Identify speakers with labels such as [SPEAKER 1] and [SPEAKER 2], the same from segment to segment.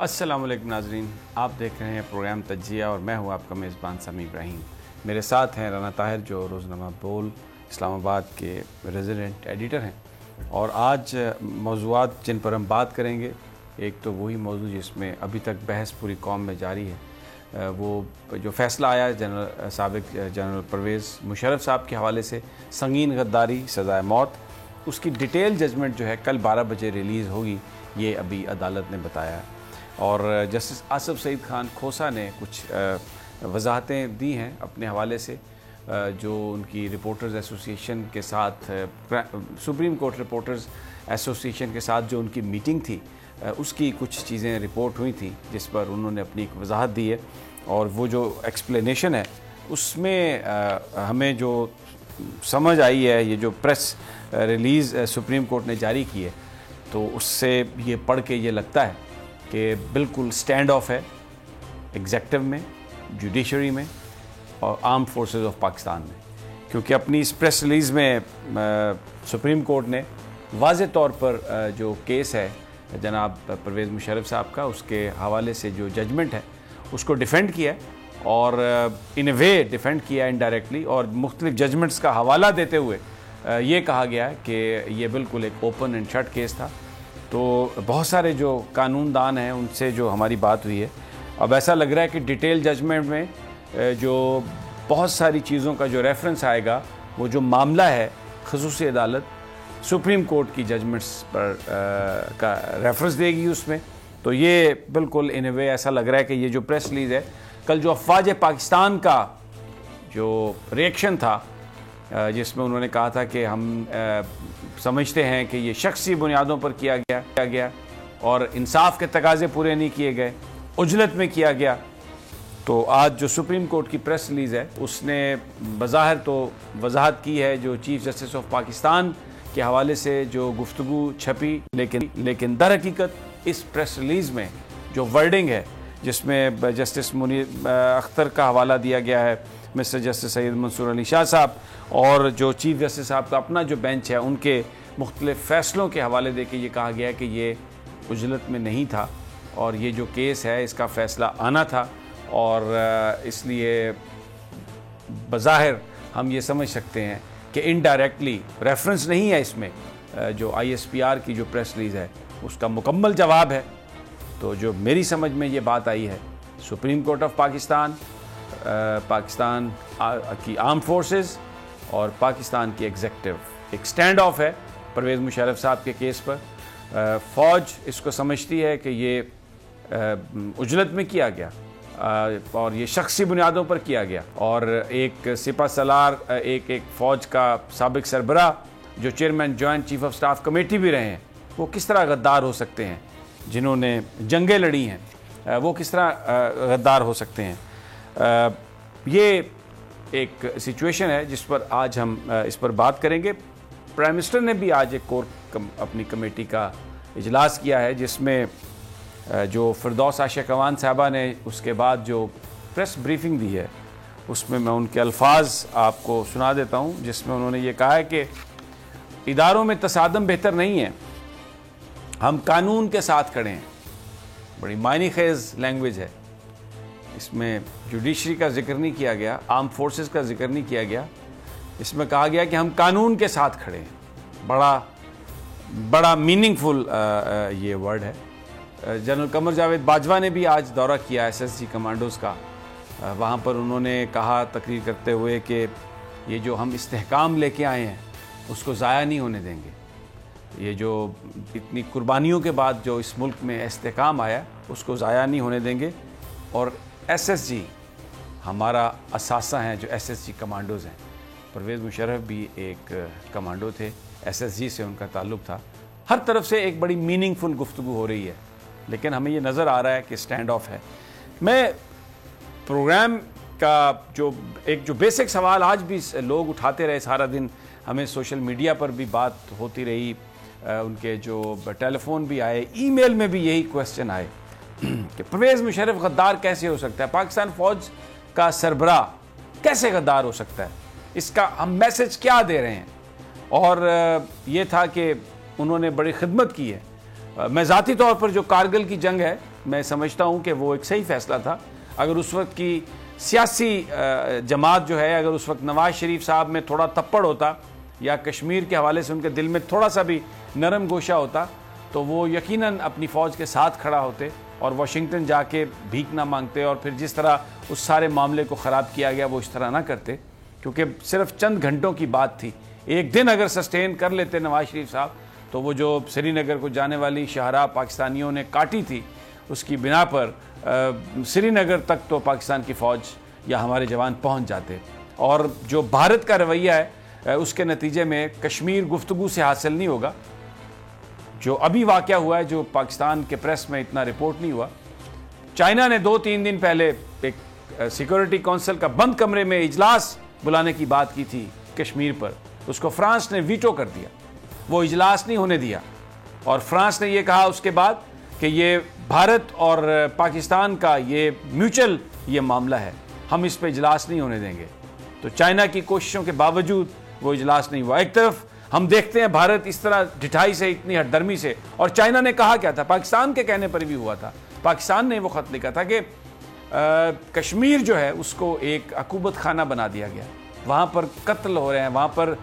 [SPEAKER 1] السلام علیکم ناظرین، آپ دیکھ رہے ہیں پروگرام تجزیہ اور میں ہوں آپ کا میزبان سمیع ابراہیم۔ میرے ساتھ ہیں رانا طاہر جو روزنامہ بول اسلام آباد کے ریزیڈنٹ ایڈیٹر ہیں، اور آج موضوعات جن پر ہم بات کریں گے، ایک تو وہی موضوع جس میں ابھی تک بحث پوری قوم میں جاری ہے، وہ جو فیصلہ آیا سابق جنرل پرویز مشرف صاحب کے حوالے سے سنگین غداری سزائے موت، اس کی ڈیٹیل ججمنٹ جو ہے کل 12 بجے ریلیز ہوگی، یہ ابھی عدالت نے بتایا ہے۔ اور جسٹس آصف سعید خان کھوسہ نے کچھ وضاحتیں دی ہیں اپنے حوالے سے، جو ان کی رپورٹرز ایسوسی ایشن کے ساتھ سپریم کورٹ رپورٹرز ایسوسی ایشن کے ساتھ جو ان کی میٹنگ تھی، اس کی کچھ چیزیں رپورٹ ہوئی تھیں جس پر انہوں نے اپنی ایک وضاحت دی ہے، اور وہ جو ایکسپلینیشن ہے اس میں ہمیں جو سمجھ آئی ہے، یہ جو پریس ریلیز سپریم کورٹ نے جاری کی ہے، تو اس سے یہ پڑھ کے یہ لگتا ہے کہ بالکل سٹینڈ آف ہے ایگزیکٹو میں، جوڈیشری میں اور آرم فورسز آف پاکستان میں، کیونکہ اپنی اس پریس ریلیز میں سپریم کورٹ نے واضح طور پر جو کیس ہے جناب پرویز مشرف صاحب کا، اس کے حوالے سے جو ججمنٹ ہے اس کو ڈیفینڈ کیا ہے، اور ان اے وے ڈیفینڈ کیا ہے انڈائریکٹلی، اور مختلف ججمنٹس کا حوالہ دیتے ہوئے یہ کہا گیا ہے کہ یہ بالکل ایک اوپن اینڈ شٹ کیس تھا۔ تو بہت سارے جو قانون دان ہیں ان سے جو ہماری بات ہوئی ہے، اب ایسا لگ رہا ہے کہ ڈیٹیل ججمنٹ میں جو بہت ساری چیزوں کا جو ریفرنس آئے گا، وہ جو معاملہ ہے خصوصی عدالت سپریم کورٹ کی ججمنٹس پر کا ریفرنس دے گی اس میں، تو یہ بالکل ان اے وے ایسا لگ رہا ہے کہ یہ جو پریس ریلیز ہے، کل جو افواج پاکستان کا جو ریئیکشن تھا، جس میں انہوں نے کہا تھا کہ ہم سمجھتے ہیں کہ یہ شخصی بنیادوں پر کیا گیا اور انصاف کے تقاضے پورے نہیں کیے گئے، عجلت میں کیا گیا، تو آج جو سپریم کورٹ کی پریس ریلیز ہے اس نے بظاہر تو وضاحت کی ہے جو چیف جسٹس آف پاکستان کے حوالے سے جو گفتگو چھپی، لیکن در حقیقت اس پریس ریلیز میں جو ورڈنگ ہے، جس میں جسٹس منیر اختر کا حوالہ دیا گیا ہے، مسٹر جسٹس سید منصور علی شاہ صاحب، اور جو چیف جسٹس صاحب کا اپنا جو بینچ ہے ان کے مختلف فیصلوں کے حوالے دے کے یہ کہا گیا ہے کہ یہ عجلت میں نہیں تھا، اور یہ جو کیس ہے اس کا فیصلہ آنا تھا، اور اس لیے بظاہر ہم یہ سمجھ سکتے ہیں کہ انڈائریکٹلی ریفرنس نہیں ہے اس میں، جو آئی ایس پی آر کی جو پریس ریلیز ہے اس کا مکمل جواب ہے۔ تو جو میری سمجھ میں یہ بات آئی ہے، supreme court of Pakistan, Pakistan کی آرم فورسز اور پاکستان کی ایگزیکٹو ایک سٹینڈ آف ہے پرویز مشرف صاحب کے کیس پر۔ فوج اس کو سمجھتی ہے کہ یہ عجلت میں کیا گیا، اور یہ شخصی بنیادوں پر کیا گیا، اور ایک سپہ سالار، ایک فوج کا سابق سربراہ جو chairman joint chief of staff committee بھی رہے ہیں، وہ کس طرح غدار ہو سکتے ہیں؟ جنہوں نے جنگیں لڑی ہیں وہ کس طرح غدار ہو سکتے ہیں؟ یہ ایک سچویشن ہے جس پر آج ہم اس پر بات کریں گے۔ پرائم منسٹر نے بھی آج ایک کور اپنی کمیٹی کا اجلاس کیا ہے، جس میں جو فردوس عائشہ کوان صاحبہ نے اس کے بعد جو پریس بریفنگ دی ہے، اس میں ان کے الفاظ آپ کو سنا دیتا ہوں، جس میں انہوں نے یہ کہا ہے کہ اداروں میں تصادم بہتر نہیں ہے، ہم قانون کے ساتھ کھڑے ہیں۔ بڑی معنی خیز لینگویج ہے، اس میں جوڈیشری کا ذکر نہیں کیا گیا، آرم فورسز کا ذکر نہیں کیا گیا، اس میں کہا گیا کہ ہم قانون کے ساتھ کھڑے ہیں۔ بڑا میننگ فل یہ ورڈ ہے۔ جنرل قمر جاوید باجوہ نے بھی آج دورہ کیا ایس ایس جی کمانڈوز کا، وہاں پر انہوں نے کہا تقریر کرتے ہوئے کہ یہ جو ہم استحکام لے کے آئے ہیں اس کو ضائع نہیں ہونے دیں گے، یہ جو اتنی قربانیوں کے بعد جو اس ملک میں استحکام آیا اس کو ضائع نہیں ہونے دیں گے، اور ایس ایس جی ہمارا اثاثہ ہیں، جو ایس ایس جی کمانڈوز ہیں۔ پرویز مشرف بھی ایک کمانڈو تھے، ایس ایس جی سے ان کا تعلق تھا۔ ہر طرف سے ایک بڑی میننگ فل گفتگو ہو رہی ہے، لیکن ہمیں یہ نظر آ رہا ہے کہ سٹینڈ آف ہے۔ میں پروگرام کا جو بیسک سوال آج بھی لوگ اٹھاتے رہے سارا دن، ہمیں سوشل میڈیا پر بھی بات ہوتی رہی، ان کے جو ٹیلی فون بھی آئے، ای میل میں بھی یہی کوسچن آئے کہ پرویز مشرف غدار کیسے ہو سکتا ہے، پاکستان فوج کا سربراہ کیسے غدار ہو سکتا ہے، اس کا ہم میسج کیا دے رہے ہیں؟ اور یہ تھا کہ انہوں نے بڑی خدمت کی ہے۔ میں ذاتی طور پر جو کارگل کی جنگ ہے میں سمجھتا ہوں کہ وہ ایک صحیح فیصلہ تھا. اگر اس وقت کی سیاسی جماعت جو ہے، اگر اس وقت نواز شریف صاحب میں تھوڑا تپڑ ہوتا یا کشمیر کے حوالے سے ان کے دل میں تھوڑا سا بھی نرم گوشہ ہوتا تو وہ یقیناً اپنی فوج کے ساتھ کھڑا ہوتے اور واشنگٹن جا کے بھیک نہ مانگتے، اور پھر جس طرح اس سارے معاملے کو خراب کیا گیا وہ اس طرح نہ کرتے، کیونکہ صرف چند گھنٹوں کی بات تھی. ایک دن اگر سسٹین کر لیتے نواز شریف صاحب تو وہ جو سری نگر کو جانے والی شاہراہ پاکستانیوں نے کاٹی تھی، اس کی بنا پر سری نگر تک تو پاکستان کی فوج یا ہمارے جوان پہنچ جاتے. اور جو بھارت کا رویہ ہے اس کے نتیجے میں کشمیر گفتگو سے حاصل نہیں ہوگا. جو ابھی واقعہ ہوا ہے، جو پاکستان کے پریس میں اتنا رپورٹ نہیں ہوا، چائنا نے 2-3 دن پہلے ایک سیکورٹی کونسل کا بند کمرے میں اجلاس بلانے کی بات کی تھی کشمیر پر. اس کو فرانس نے ویٹو کر دیا، وہ اجلاس نہیں ہونے دیا. اور فرانس نے یہ کہا اس کے بعد کہ یہ بھارت اور پاکستان کا یہ میوچل یہ معاملہ ہے، ہم اس پہ اجلاس نہیں ہونے دیں گے. تو چائنا کی کوششوں کے باوجود وہ اجلاس نہیں ہوا. ایک طرف ہم دیکھتے ہیں بھارت اس طرح ڈٹھائی سے، اتنی ہٹ درمی سے، اور چائنا نے کہا کیا تھا، پاکستان کے کہنے پر بھی ہوا تھا. پاکستان نے وہ خط لکھا تھا کہ کشمیر جو ہے اس کو ایک عقوبت خانہ بنا دیا گیا، وہاں پر قتل ہو رہے ہیں، وہاں پر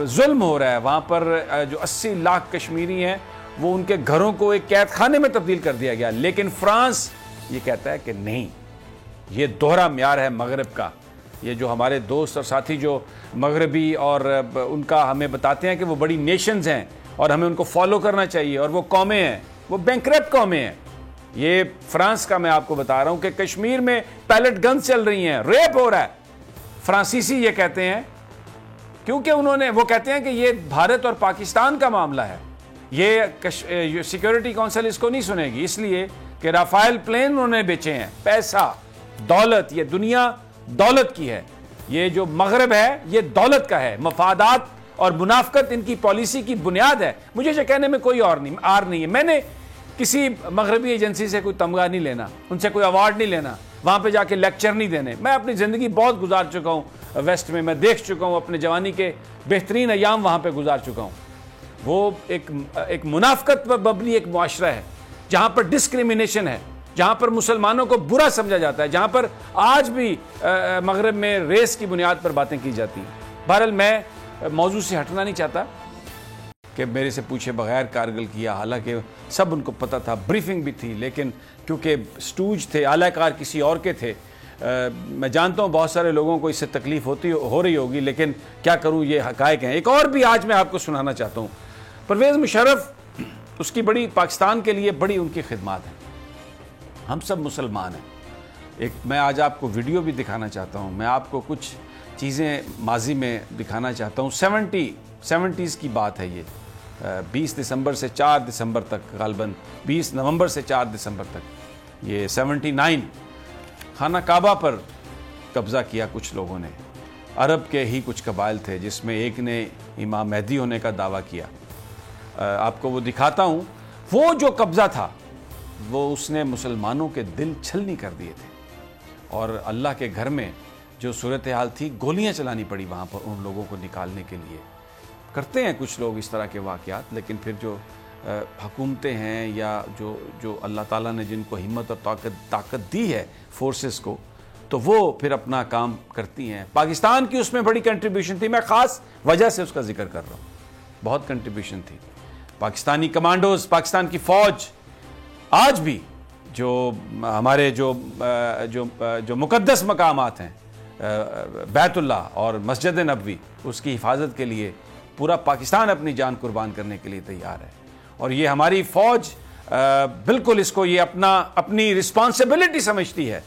[SPEAKER 1] ظلم ہو رہا ہے، وہاں پر جو 80 لاکھ کشمیری ہیں وہ ان کے گھروں کو ایک قید خانے میں تبدیل کر دیا گیا. لیکن فرانس یہ کہتا ہے کہ نہیں، یہ دوہرا معیار ہے مغرب کا. یہ جو ہمارے دوست اور ساتھی جو مغربی اور ان کا ہمیں بتاتے ہیں کہ وہ بڑی نیشنز ہیں اور ہمیں ان کو فالو کرنا چاہیے، اور وہ قومیں ہیں، وہ بینکرپٹ قومیں ہیں. یہ فرانس کا میں آپ کو بتا رہا ہوں کہ کشمیر میں پیلٹ گن چل رہی ہیں، ریپ ہو رہا ہے. فرانسیسی یہ کہتے ہیں کیونکہ وہ کہتے ہیں کہ یہ بھارت اور پاکستان کا معاملہ ہے، یہ سیکورٹی کونسل اس کو نہیں سنے گی، اس لیے کہ رافائل پلین انہوں نے بیچے ہیں. پیسہ، دولت، یہ دنیا دولت کی ہے. یہ جو مغرب ہے یہ دولت کا ہے. مفادات اور منافقت ان کی پالیسی کی بنیاد ہے. مجھے یہ کہنے میں کوئی آر نہیں ہے. میں نے کسی مغربی ایجنسی سے کوئی تمغہ نہیں لینا، ان سے کوئی ایوارڈ نہیں لینا، وہاں پہ جا کے لیکچر نہیں دینے. میں اپنی زندگی بہت گزار چکا ہوں ویسٹ میں دیکھ چکا ہوں، اپنے جوانی کے بہترین ایام وہاں پہ گزار چکا ہوں. وہ ایک منافقت پر مبنی ایک معاشرہ ہے جہاں پر ڈسکریمنیشن ہے، جہاں پر مسلمانوں کو برا سمجھا جاتا ہے، جہاں پر آج بھی مغرب میں ریس کی بنیاد پر باتیں کی جاتی ہیں. بہرحال میں موضوع سے ہٹنا نہیں چاہتا کہ میرے سے پوچھے بغیر کارگل کیا، حالانکہ سب ان کو پتہ تھا، بریفنگ بھی تھی، لیکن کیونکہ سٹوج تھے، اعلی کار کسی اور کے تھے. میں جانتا ہوں بہت سارے لوگوں کو اس سے تکلیف ہو رہی ہوگی، لیکن کیا کروں، یہ حقائق ہیں. ایک اور بھی آج میں آپ کو سنانا چاہتا ہوں. پرویز مشرف، اس کی بڑی پاکستان کے لیے بڑی ان کی خدمات ہیں. ہم سب مسلمان ہیں. میں آج آپ کو ویڈیو بھی دکھانا چاہتا ہوں. میں آپ کو کچھ چیزیں ماضی میں دکھانا چاہتا ہوں. 70s کی بات ہے یہ. 20 دسمبر سے 4 دسمبر تک، غالباً 20 نومبر سے 4 دسمبر تک، یہ 79 خانہ کعبہ پر قبضہ کیا کچھ لوگوں نے. عرب کے ہی کچھ قبائل تھے جس میں ایک نے امام مہدی ہونے کا دعویٰ کیا. آپ کو وہ دکھاتا ہوں. وہ جو قبضہ تھا وہ اس نے مسلمانوں کے دل چھلنی کر دیے تھے، اور اللہ کے گھر میں جو صورتحال تھی، گولیاں چلانی پڑی وہاں پر ان لوگوں کو نکالنے کے لیے. کرتے ہیں کچھ لوگ اس طرح کے واقعات، لیکن پھر جو حکومتیں ہیں یا جو اللہ تعالیٰ نے جن کو ہمت اور طاقت دی ہے فورسز کو، تو وہ پھر اپنا کام کرتی ہیں. پاکستان کی اس میں بڑی کنٹریبیوشن تھی. میں خاص وجہ سے اس کا ذکر کر رہا ہوں. بہت کنٹریبیوشن تھی. پاکستانی کمانڈوز، پاکستان کی فوج آج بھی جو ہمارے جو مقدس مقامات ہیں، بیت اللہ اور مسجد نبوی، اس کی حفاظت کے لیے پورا پاکستان اپنی جان قربان کرنے کے لیے تیار ہے. اور یہ ہماری فوج بالکل اس کو یہ اپنی رسپانسبلٹی سمجھتی ہے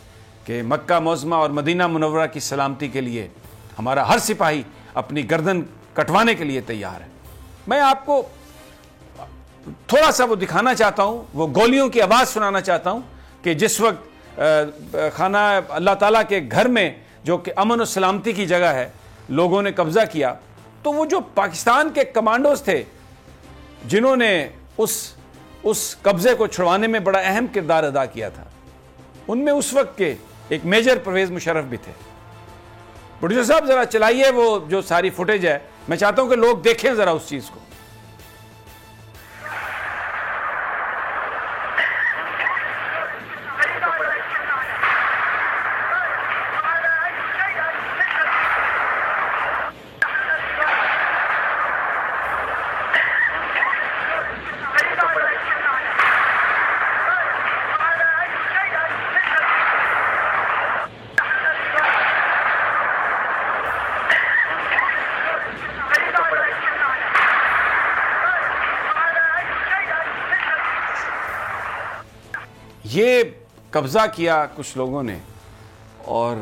[SPEAKER 1] کہ مکہ معظمہ اور مدینہ منورہ کی سلامتی کے لیے ہمارا ہر سپاہی اپنی گردن کٹوانے کے لیے تیار ہے. میں آپ کو تھوڑا سا وہ دکھانا چاہتا ہوں، وہ گولیوں کی آواز سنانا چاہتا ہوں کہ جس وقت خانہ اللہ تعالیٰ کے گھر میں جو کہ امن و سلامتی کی جگہ ہے، لوگوں نے قبضہ کیا. تو وہ جو پاکستان کے کمانڈوز تھے جنہوں نے اس قبضے کو چھڑوانے میں بڑا اہم کردار ادا کیا تھا، ان میں اس وقت کے ایک میجر پرویز مشرف بھی تھے. پروڈیوسر صاحب ذرا چلائیے وہ جو ساری فوٹیج ہے. میں چاہتا ہوں کہ لوگ دیکھیں ذرا اس چیز کو. قبضہ کیا کچھ لوگوں نے، اور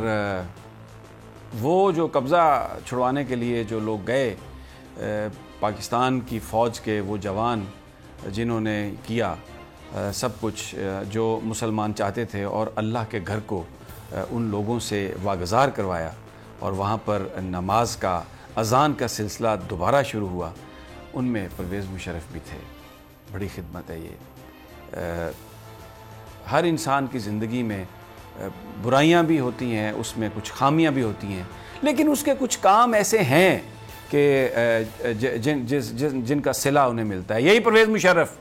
[SPEAKER 1] وہ جو قبضہ چھڑوانے کے لیے جو لوگ گئے، پاکستان کی فوج کے وہ جوان جنہوں نے کیا سب کچھ جو مسلمان چاہتے تھے، اور اللہ کے گھر کو ان لوگوں سے واگزار کروایا، اور وہاں پر نماز کا اذان کا سلسلہ دوبارہ شروع ہوا، ان میں پرویز مشرف بھی تھے۔ بڑی خدمت ہے یہ۔ ہر انسان کی زندگی میں برائیاں بھی ہوتی ہیں، اس میں کچھ خامیاں بھی ہوتی ہیں، لیکن اس کے کچھ کام ایسے ہیں کہ جن کا صلہ انہیں ملتا ہے۔ یہی پرویز مشرف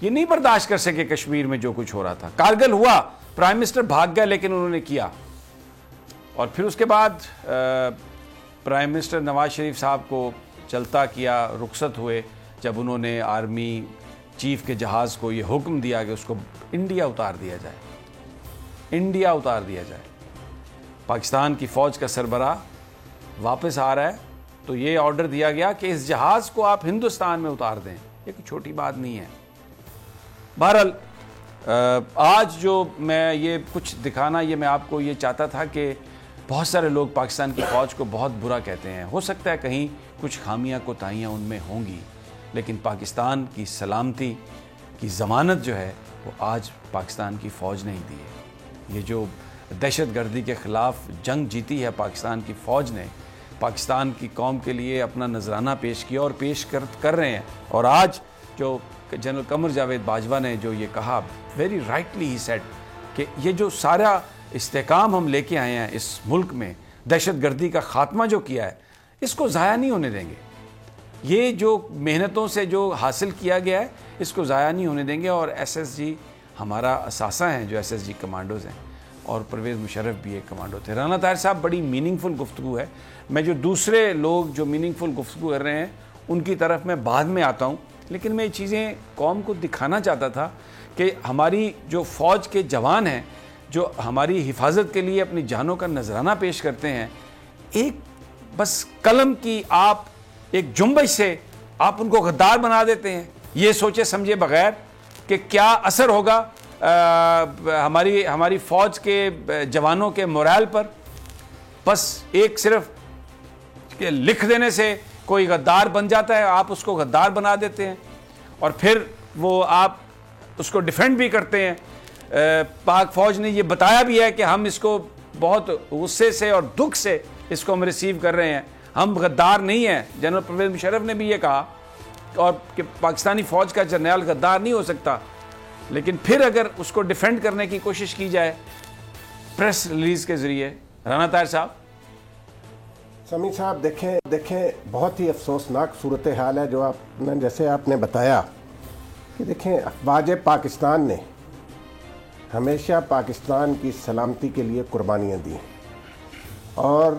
[SPEAKER 1] یہ نہیں برداشت کر سکے کشمیر میں جو کچھ ہو رہا تھا۔ کارگل ہوا، پرائم منسٹر بھاگ گیا، لیکن انہوں نے کیا۔ اور پھر اس کے بعد پرائم منسٹر نواز شریف صاحب کو چلتا کیا، رخصت ہوئے جب انہوں نے آرمی چیف کے جہاز کو یہ حکم دیا کہ اس کو انڈیا اتار دیا جائے، انڈیا اتار دیا جائے۔ پاکستان کی فوج کا سربراہ واپس آ رہا ہے تو یہ آرڈر دیا گیا کہ اس جہاز کو آپ ہندوستان میں اتار دیں۔ یہ کوئی چھوٹی بات نہیں ہے۔ بہرحال آج جو میں یہ کچھ دکھانا، یہ میں آپ کو یہ چاہتا تھا کہ بہت سارے لوگ پاکستان کی فوج کو بہت برا کہتے ہیں، ہو سکتا ہے کہیں کچھ خامیاں کوتاہیاں ان میں ہوں گی، لیکن پاکستان کی سلامتی کی ضمانت جو ہے وہ آج پاکستان کی فوج نے ہی دی ہے۔ یہ جو دہشت گردی کے خلاف جنگ جیتی ہے پاکستان کی فوج نے، پاکستان کی قوم کے لیے اپنا نذرانہ پیش کیا اور پیش کر رہے ہیں۔ اور آج جو جنرل قمر جاوید باجوہ نے جو یہ کہا، ویری رائٹلی ہی سیڈ، کہ یہ جو سارا استحکام ہم لے کے آئے ہیں اس ملک میں، دہشت گردی کا خاتمہ جو کیا ہے، اس کو ضائع نہیں ہونے دیں گے۔ یہ جو محنتوں سے جو حاصل کیا گیا ہے اس کو ضائع نہیں ہونے دیں گے۔ اور ایس ایس جی ہمارا اثاثہ ہیں، جو ایس ایس جی کمانڈوز ہیں، اور پرویز مشرف بھی ایک کمانڈو تھے۔ رانا طاہر صاحب بڑی میننگ فل گفتگو ہے۔ میں جو دوسرے لوگ جو میننگ فل گفتگو کر رہے ہیں ان کی طرف میں بعد میں آتا ہوں، لیکن میں یہ چیزیں قوم کو دکھانا چاہتا تھا کہ ہماری جو فوج کے جوان ہیں، جو ہماری حفاظت کے لیے اپنی جانوں کا نذرانہ پیش کرتے ہیں، ایک بس قلم کی آپ ایک جنبش سے آپ ان کو غدار بنا دیتے ہیں، یہ سوچے سمجھے بغیر کہ کیا اثر ہوگا ہماری فوج کے جوانوں کے مورال پر۔ بس ایک صرف لکھ دینے سے کوئی غدار بن جاتا ہے، آپ اس کو غدار بنا دیتے ہیں، اور پھر وہ آپ اس کو ڈیفینڈ بھی کرتے ہیں۔ پاک فوج نے یہ بتایا بھی ہے کہ ہم اس کو بہت غصے سے اور دکھ سے اس کو ہم ریسیو کر رہے ہیں، ہم غدار نہیں ہیں۔ جنرل پرویز مشرف نے بھی یہ کہا، اور کہ پاکستانی فوج کا جرنیل غدار نہیں ہو سکتا، لیکن پھر اگر اس کو ڈیفینڈ کرنے کی کوشش کی جائے پریس ریلیز کے ذریعے۔ رانا طاہر صاحب۔
[SPEAKER 2] سمیع صاحب دیکھیں بہت ہی افسوسناک صورتحال ہے جو جیسے آپ نے بتایا کہ دیکھیں افواج پاکستان نے ہمیشہ پاکستان کی سلامتی کے لیے قربانیاں دی، اور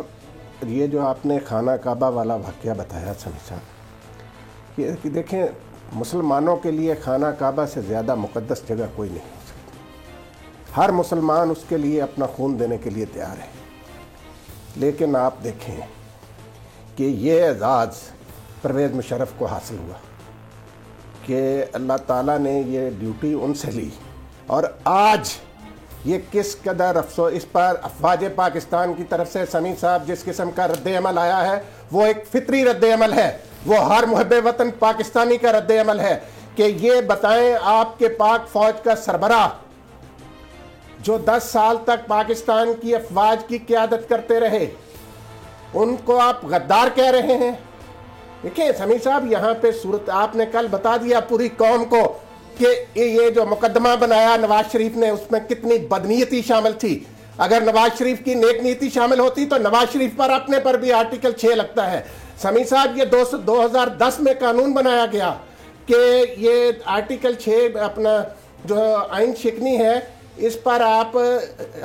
[SPEAKER 2] یہ جو آپ نے خانہ کعبہ والا واقعہ بتایا سمیع صاحب، کہ دیکھیں مسلمانوں کے لیے خانہ کعبہ سے زیادہ مقدس جگہ کوئی نہیں ہو سکتی، ہر مسلمان اس کے لیے اپنا خون دینے کے لیے تیار ہے۔ لیکن آپ دیکھیں کہ یہ اعزاز پرویز مشرف کو حاصل ہوا کہ اللہ تعالیٰ نے یہ ڈیوٹی ان سے لی، اور آج یہ کس قدر افسوس اس پر افواج پاکستان کی طرف سے سمیع صاحب جس قسم کا رد عمل آیا ہے وہ ایک فطری رد عمل ہے، وہ ہر محب وطن پاکستانی کا رد عمل ہے کہ یہ بتائیں آپ کے پاک فوج کا سربراہ جو 10 سال تک پاکستان کی افواج کی قیادت کرتے رہے، ان کو آپ غدار کہہ رہے ہیں۔ دیکھیں سمیع صاحب، یہاں پہ صورت آپ نے کل بتا دیا پوری قوم کو کہ یہ جو مقدمہ بنایا نواز شریف نے اس میں کتنی بدنیتی شامل تھی۔ اگر نواز شریف کی نیک نیتی شامل ہوتی تو نواز شریف پر اپنے پر بھی آرٹیکل 6 لگتا ہے۔ سمیع صاحب یہ 2010 میں قانون بنایا گیا کہ یہ آرٹیکل 6 اپنا جو آئین شکنی ہے اس پر آپ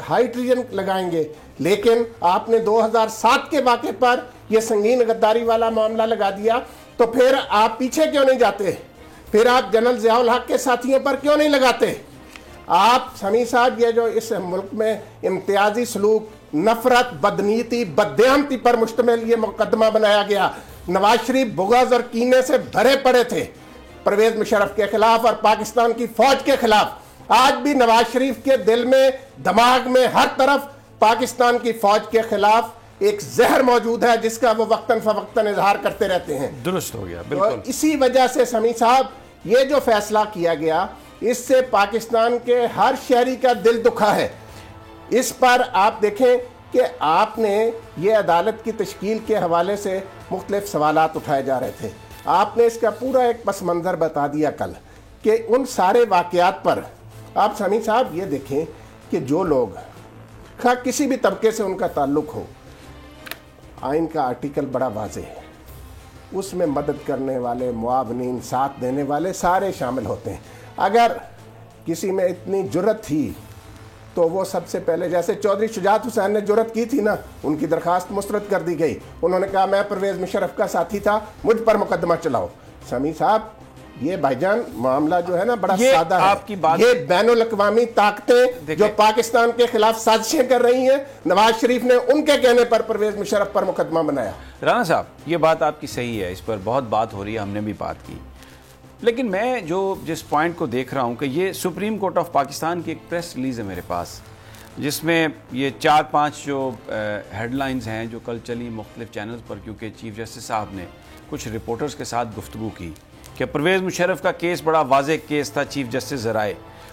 [SPEAKER 2] ہائی ٹریژن لگائیں گے، لیکن آپ نے 2007 کے واقعے پر یہ سنگین غداری والا معاملہ لگا دیا، تو پھر آپ پیچھے کیوں نہیں جاتے؟ پھر آپ جنرل ضیاء الحق کے ساتھیوں پر کیوں نہیں لگاتے؟ آپ سمیع صاحب یہ جو اس ملک میں امتیازی سلوک، نفرت، بدنیتی، بددیانتی پر مشتمل یہ مقدمہ بنایا گیا، نواز شریف بغض اور کینے سے بھرے پڑے تھے پرویز مشرف کے خلاف اور پاکستان کی فوج کے خلاف، آج بھی نواز شریف کے دل میں، دماغ میں، ہر طرف پاکستان کی فوج کے خلاف ایک زہر موجود ہے جس کا وہ وقتاً فوقتاً اظہار کرتے رہتے ہیں.
[SPEAKER 1] درست ہو گیا بالکل.
[SPEAKER 2] اسی وجہ سے سمیع صاحب یہ جو فیصلہ کیا گیا اس سے پاکستان کے ہر شہری کا دل دکھا ہے. اس پر آپ دیکھیں کہ آپ نے یہ عدالت کی تشکیل کے حوالے سے مختلف سوالات اٹھائے جا رہے تھے. آپ نے اس کا پورا ایک پس منظر بتا دیا کل کہ ان سارے واقعات پر آپ سمیع صاحب یہ دیکھیں کہ جو لوگ کسی بھی طبقے سے ان کا تعلق ہو، آئین کا آرٹیکل بڑا واضح ہے، اس میں مدد کرنے والے، معاونین، ساتھ دینے والے سارے شامل ہوتے ہیں. اگر کسی میں اتنی جرت تھی تو وہ سب سے پہلے، جیسے چودھری شجاعت حسین نے جرت کی تھی نا، ان کی درخواست مسترد کر دی گئی. انہوں نے کہا میں پرویز مشرف کا ساتھی تھا، مجھ پر مقدمہ چلاؤ. سمیع صاحب یہ بھائی جان معاملہ جو ہے نا بڑا سادہ ہے.
[SPEAKER 1] آپ کی بات،
[SPEAKER 2] یہ بین الاقوامی طاقتیں جو پاکستان کے خلاف سازشیں کر رہی ہیں، نواز شریف نے ان کے کہنے پر پرویز مشرف پر مقدمہ بنایا.
[SPEAKER 1] رانا صاحب یہ بات آپ کی صحیح ہے، اس پر بہت بات ہو رہی ہے، ہم نے بھی بات کی. لیکن میں جس پوائنٹ کو دیکھ رہا ہوں کہ یہ سپریم کورٹ آف پاکستان کی ایک پریس ریلیز ہے میرے پاس، جس میں یہ 4-5 جو ہیڈ لائنز ہیں جو کل چلی مختلف چینلز پر، کیونکہ چیف جسٹس صاحب نے کچھ رپورٹرز کے ساتھ گفتگو کی کہ پرویز مشرف کا کیس بڑا واضح کیس تھا، چیف جسٹس ذرائع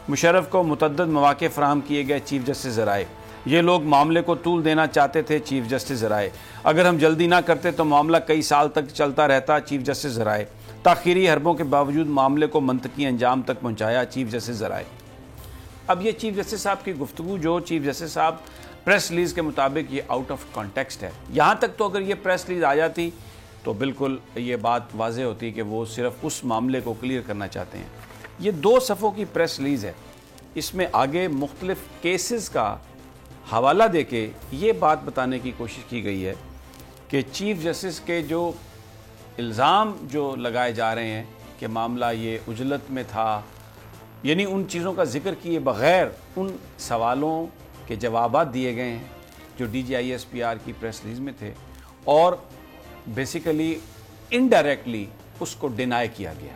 [SPEAKER 1] مشرف کو متعدد مواقع فراہم کیے گئے، چیف جسٹس ذرائع یہ لوگ معاملے کو طول دینا چاہتے تھے، چیف جسٹس ذرائع اگر ہم جلدی نہ کرتے تو معاملہ کئی سال تک چلتا رہتا، چیف جسٹس ذرائع تاخیری حربوں کے باوجود معاملے کو منطقی انجام تک پہنچایا، چیف جسٹس ذرائع. اب یہ چیف جسٹس صاحب کی گفتگو جو چیف جسٹس صاحب پریس ریلیز کے مطابق یہ آؤٹ آف کانٹیکسٹ ہے. یہاں تک تو اگر یہ پریس ریلیز آ جاتی تو بالکل یہ بات واضح ہوتی کہ وہ صرف اس معاملے کو کلیئر کرنا چاہتے ہیں. یہ 2 صفحوں کی پریس ریلیز ہے، اس میں آگے مختلف کیسز کا حوالہ دے کے یہ بات بتانے کی کوشش کی گئی ہے کہ چیف جسٹس کے جو الزام جو لگائے جا رہے ہیں کہ معاملہ یہ عجلت میں تھا، یعنی ان چیزوں کا ذکر کیے بغیر ان سوالوں کے جوابات دیے گئے ہیں جو DGISPR کی پریس ریلیز میں تھے، اور بیسیکلی انڈائریکٹلی اس کو ڈینائی کیا گیا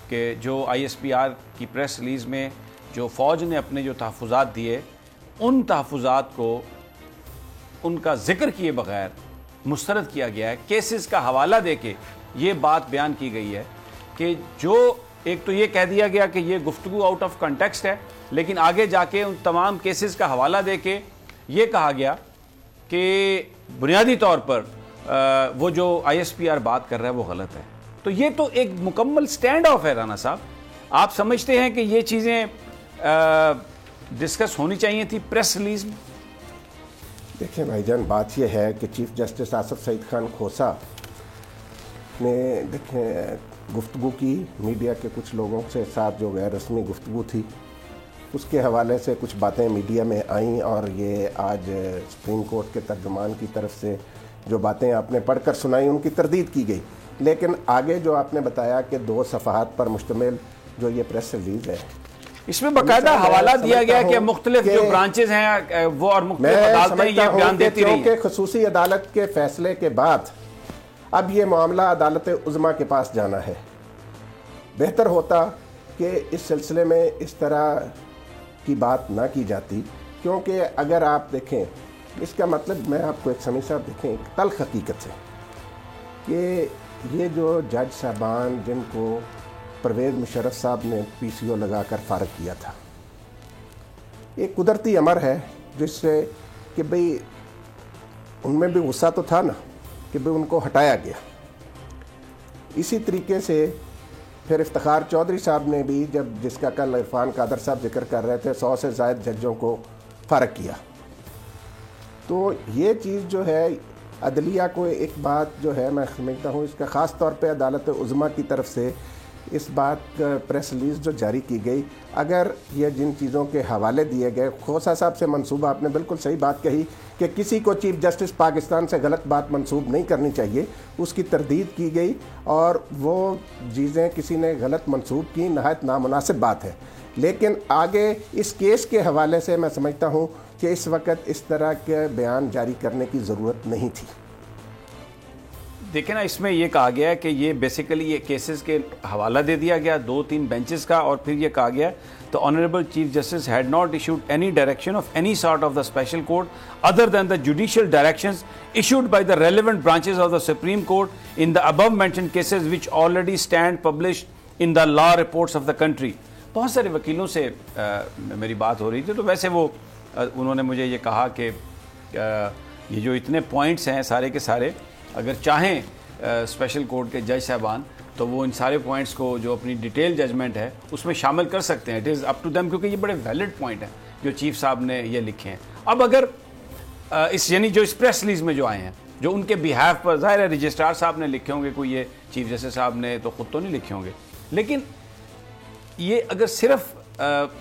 [SPEAKER 1] کہ جو ISPR کی پریس ریلیز میں جو فوج نے اپنے جو تحفظات دیے، ان تحفظات کو ان کا ذکر کیے بغیر مسترد کیا گیا ہے. کیسز کا حوالہ دے کے یہ بات بیان کی گئی ہے کہ جو ایک تو یہ کہہ دیا گیا کہ یہ گفتگو آؤٹ آف کنٹیکسٹ ہے، لیکن آگے جا کے ان تمام کیسز کا حوالہ دے کے یہ کہا گیا کہ بنیادی طور پر وہ جو ISPR بات کر رہا ہے وہ غلط ہے. تو یہ تو ایک مکمل سٹینڈ آف ہے. رانا صاحب آپ سمجھتے ہیں کہ یہ چیزیں ڈسکس ہونی چاہیے تھی پریس ریلیز میں؟
[SPEAKER 2] دیکھیں بھائی جان بات یہ ہے کہ چیف جسٹس آصف سعید خان کھوسا نے دیکھیں گفتگو کی میڈیا کے کچھ لوگوں سے ساتھ، جو غیر رسمی گفتگو تھی اس کے حوالے سے کچھ باتیں میڈیا میں آئیں، اور یہ آج سپریم کورٹ کے ترجمان کی طرف سے جو باتیں آپ نے پڑھ کر سنائی ان کی تردید کی گئی. لیکن آگے جو آپ نے بتایا کہ 2 صفحات پر مشتمل جو یہ پریس ریلیز ہے،
[SPEAKER 1] اس میں باقاعدہ حوالہ دیا گیا کہ مختلف جو برانچز ہیں وہ اور مختلف عدالتیں یہ بیان دیتی رہی ہیں
[SPEAKER 2] کہ خصوصی عدالت کے فیصلے کے بعد اب یہ معاملہ عدالت عظمیٰ کے پاس جانا ہے. بہتر ہوتا کہ اس سلسلے میں اس طرح کی بات نہ کی جاتی، کیونکہ اگر آپ دیکھیں اس کا مطلب، میں آپ کو ایک سمیع صاحب دیکھیں ایک تلخ حقیقت ہے کہ یہ جو جج صاحبان جن کو پرویز مشرف صاحب نے PCO لگا کر فارغ کیا تھا، ایک قدرتی امر ہے جس سے کہ بھئی ان میں بھی غصہ تو تھا نا کہ بھئی ان کو ہٹایا گیا. اسی طریقے سے پھر افتخار چودھری صاحب نے بھی، جس کا کل عرفان قادر صاحب ذکر کر رہے تھے، 100 سے زائد ججوں کو فارغ کیا. تو یہ چیز جو ہے عدلیہ کو ایک بات جو ہے میں سمجھتا ہوں اس کا خاص طور پہ عدالت عظمیٰ کی طرف سے اس بات پریس ریلیز جو جاری کی گئی، اگر یہ جن چیزوں کے حوالے دیے گئے، کھوسا صاحب سے منسوبہ، آپ نے بالکل صحیح بات کہی کہ کسی کو چیف جسٹس پاکستان سے غلط بات منسوب نہیں کرنی چاہیے، اس کی تردید کی گئی اور وہ چیزیں کسی نے غلط منسوب کی، نہایت نامناسب بات ہے. لیکن آگے اس کیس کے حوالے سے میں سمجھتا ہوں کہ اس وقت اس طرح کے بیان جاری کرنے کی ضرورت نہیں تھی.
[SPEAKER 1] دیکھیں نا، اس میں یہ کہا گیا ہے کہ یہ بیسیکلی یہ کیسز کے حوالہ دے دیا گیا 2-3 بینچز کا، اور پھر یہ کہا گیا the Honorable Chief Justice had not issued any direction of any sort of the special court other than the judicial directions issued by the relevant branches of the Supreme Court in the above mentioned cases which already stand published in the law reports of the country. بہت سارے وکیلوں سے میری بات ہو رہی تھی تو ویسے وہ انہوں نے مجھے یہ کہا کہ یہ جو اتنے پوائنٹس ہیں سارے کے سارے اگر چاہیں اسپیشل کورٹ کے جج صاحبان تو وہ ان سارے پوائنٹس کو جو اپنی ڈیٹیل ججمنٹ ہے اس میں شامل کر سکتے ہیں. It is up to them, کیونکہ یہ بڑے ویلڈ پوائنٹ ہیں جو چیف صاحب نے یہ لکھے ہیں. اب اگر اس یعنی جو اس پریس ریلیز میں جو آئے ہیں جو ان کے بیہیف پر ظاہر ہے رجسٹرار صاحب نے لکھے ہوں گے, کوئی یہ چیف جسٹس صاحب نے تو خود تو نہیں لکھے ہوں گے, لیکن یہ اگر صرف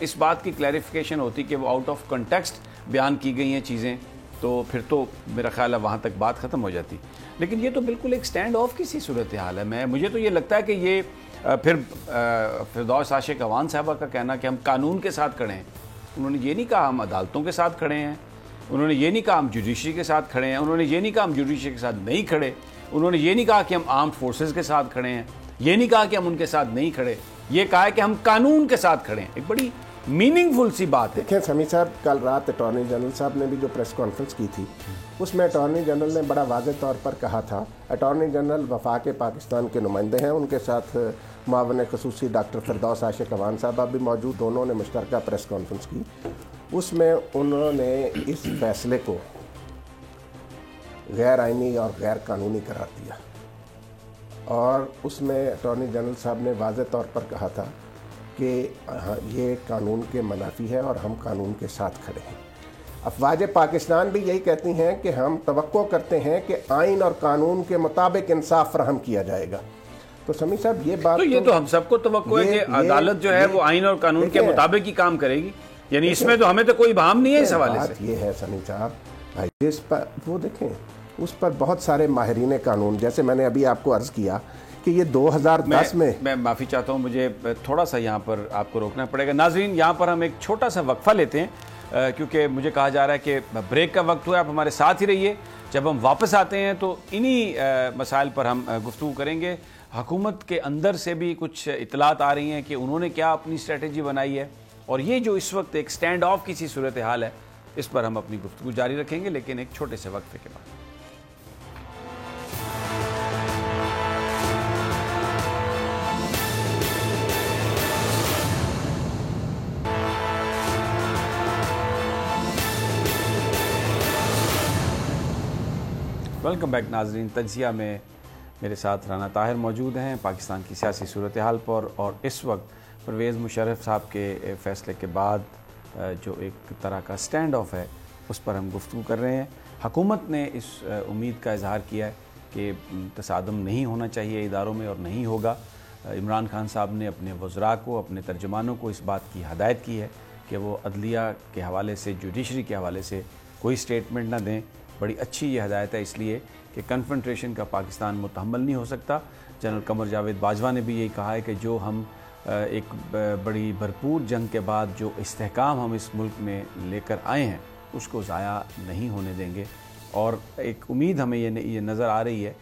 [SPEAKER 1] اس بات کی کلیریفیکیشن ہوتی کہ وہ آؤٹ آف کنٹیکسٹ بیان کی گئی ہیں چیزیں تو پھر تو میرا خیال ہے وہاں تک بات ختم ہو جاتی. لیکن یہ تو بالکل ایک سٹینڈ آف کی سی صورتحال ہے. مجھے تو یہ لگتا ہے کہ یہ پھر فردوس عاشق اوان صاحبہ کا کہنا کہ ہم قانون کے ساتھ کھڑے ہیں, انہوں نے یہ نہیں کہا ہم عدالتوں کے ساتھ کھڑے ہیں, انہوں نے یہ نہیں کہا ہم جوڈیشری کے ساتھ کھڑے ہیں, انہوں نے یہ نہیں کہا ہم جوڈیشری کے ساتھ نہیں کھڑے, انہوں نے یہ نہیں کہا کہ ہم آرمڈ فورسز کے ساتھ کھڑے ہیں, یہ نہیں کہا کہ ہم ان کے ساتھ نہیں کھڑے, یہ کہا ہے کہ ہم قانون کے ساتھ کھڑے ہیں. ایک بڑی میننگ فل سی بات ہے.
[SPEAKER 2] دیکھیں سمیع صاحب, کل رات اٹارنی جنرل صاحب نے بھی جو پریس کانفرنس کی تھی اس میں اٹارنی جنرل نے بڑا واضح طور پر کہا تھا, اٹارنی جنرل وفاق پاکستان کے نمائندے ہیں, ان کے ساتھ معاون خصوصی ڈاکٹر فردوس عاشق اوان صاحبہ بھی موجود, دونوں نے مشترکہ پریس کانفرنس کی. اس میں انہوں نے اس فیصلے کو غیر آئینی اور غیر قانونی قرار دیا, اور اس میں اٹارنی جنرل صاحب نے واضح طور پر کہا تھا کہ یہ قانون کے منافی ہے اور ہم قانون کے ساتھ کھڑے ہیں. افواج پاکستان بھی یہی کہتی ہیں کہ ہم توقع کرتے ہیں کہ آئین اور قانون کے مطابق انصاف فراہم کیا جائے گا. تو سمیع صاحب یہ بات
[SPEAKER 1] تو یہ تو ہم سب کو توقع ہے کہ عدالت جو ہے وہ آئین اور قانون کے مطابق ہی کام کرے گی, یعنی اس میں تو ہمیں تو کوئی ابہام نہیں ہے اس حوالے سے.
[SPEAKER 2] بات یہ ہے سمیع صاحب بھائی, اس پر وہ دیکھیں اس پر بہت سارے ماہرین قانون, جیسے میں نے ابھی آپ کو عرض کیا کہ یہ 2010
[SPEAKER 1] میں معافی چاہتا ہوں, مجھے تھوڑا سا یہاں پر آپ کو روکنا پڑے گا. ناظرین, یہاں پر ہم ایک چھوٹا سا وقفہ لیتے ہیں کیونکہ مجھے کہا جا رہا ہے کہ بریک کا وقت ہوا ہے, آپ ہمارے ساتھ ہی رہیے. جب ہم واپس آتے ہیں تو انہی مسائل پر ہم گفتگو کریں گے. حکومت کے اندر سے بھی کچھ اطلاعات آ رہی ہیں کہ انہوں نے کیا اپنی اسٹریٹجی بنائی ہے, اور یہ جو اس وقت ایک سٹینڈ آف کی سی صورتحال ہے اس پر ہم اپنی گفتگو جاری رکھیں گے, لیکن ایک چھوٹے سے وقفے کے بعد. ویلکم بیک ناظرین. تجزیہ میں میرے ساتھ رانا طاہر موجود ہیں پاکستان کی سیاسی صورتحال پر, اور اس وقت پرویز مشرف صاحب کے فیصلے کے بعد جو ایک طرح کا سٹینڈ آف ہے اس پر ہم گفتگو کر رہے ہیں. حکومت نے اس امید کا اظہار کیا ہے کہ تصادم نہیں ہونا چاہیے اداروں میں, اور نہیں ہوگا. عمران خان صاحب نے اپنے وزراء کو, اپنے ترجمانوں کو اس بات کی ہدایت کی ہے کہ وہ عدلیہ کے حوالے سے, جوڈیشری کے حوالے سے کوئی سٹیٹمنٹ نہ دیں. بڑی اچھی یہ ہدایت ہے اس لیے کہ کنفرنٹریشن کا پاکستان متحمل نہیں ہو سکتا. جنرل قمر جاوید باجوہ نے بھی یہی کہا ہے کہ جو ہم ایک بڑی بھرپور جنگ کے بعد جو استحکام ہم اس ملک میں لے کر آئے ہیں اس کو ضائع نہیں ہونے دیں گے. اور ایک امید ہمیں یہ نظر آ رہی ہے,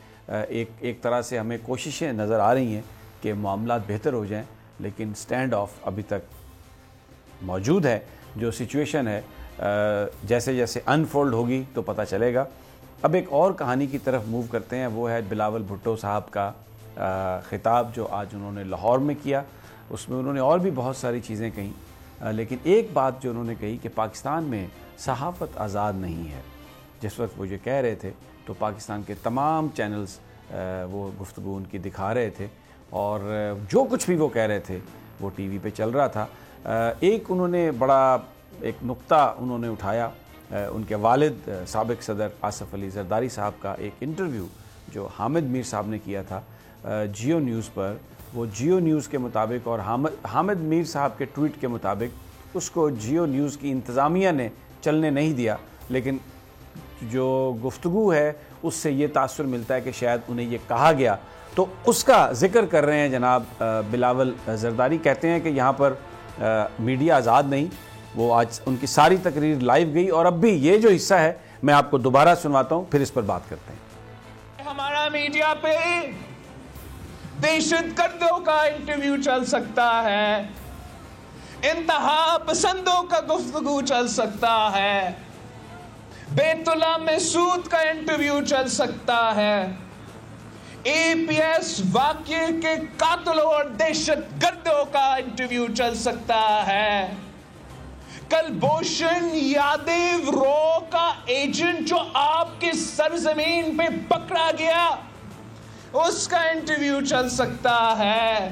[SPEAKER 1] ایک طرح سے ہمیں کوششیں نظر آ رہی ہیں کہ معاملات بہتر ہو جائیں, لیکن سٹینڈ آف ابھی تک موجود ہے. جو سچویشن ہے جیسے جیسے انفولڈ ہوگی تو پتہ چلے گا. اب ایک اور کہانی کی طرف موو کرتے ہیں, وہ ہے بلاول بھٹو صاحب کا خطاب جو آج انہوں نے لاہور میں کیا. اس میں انہوں نے اور بھی بہت ساری چیزیں کہیں, لیکن ایک بات جو انہوں نے کہی کہ پاکستان میں صحافت آزاد نہیں ہے. جس وقت وہ یہ کہہ رہے تھے تو پاکستان کے تمام چینلز وہ گفتگو ان کی دکھا رہے تھے, اور جو کچھ بھی وہ کہہ رہے تھے وہ ٹی وی پہ چل رہا تھا. ایک انہوں نے بڑا ایک نقطہ انہوں نے اٹھایا, ان کے والد سابق صدر آصف علی زرداری صاحب کا ایک انٹرویو جو حامد میر صاحب نے کیا تھا جیو نیوز پر. وہ جیو نیوز کے مطابق اور حامد میر صاحب کے ٹویٹ کے مطابق اس کو جیو نیوز کی انتظامیہ نے چلنے نہیں دیا, لیکن جو گفتگو ہے اس سے یہ تاثر ملتا ہے کہ شاید انہیں یہ کہا گیا. تو اس کا ذکر کر رہے ہیں جناب بلاول زرداری, کہتے ہیں کہ یہاں پر میڈیا آزاد نہیں. وہ آج ان کی ساری تقریر لائیو گئی, اور اب بھی یہ جو حصہ ہے میں آپ کو دوبارہ سنواتا ہوں, پھر اس پر بات کرتے ہیں.
[SPEAKER 3] ہمارا میڈیا پہ دہشت گردوں کا انٹرویو چل سکتا ہے, انتہا پسندوں کا گفتگو چل سکتا ہے، بیت اللہ میں سود کا انٹرویو چل سکتا ہے، اے پی ایس واقعے کے قاتلوں اور دہشت گردوں کا انٹرویو چل سکتا ہے، کلبھوشن یادیو رو کا ایجنٹ جو آپ کے سرزمین پہ پکڑا گیا اس کا انٹرویو چل سکتا ہے،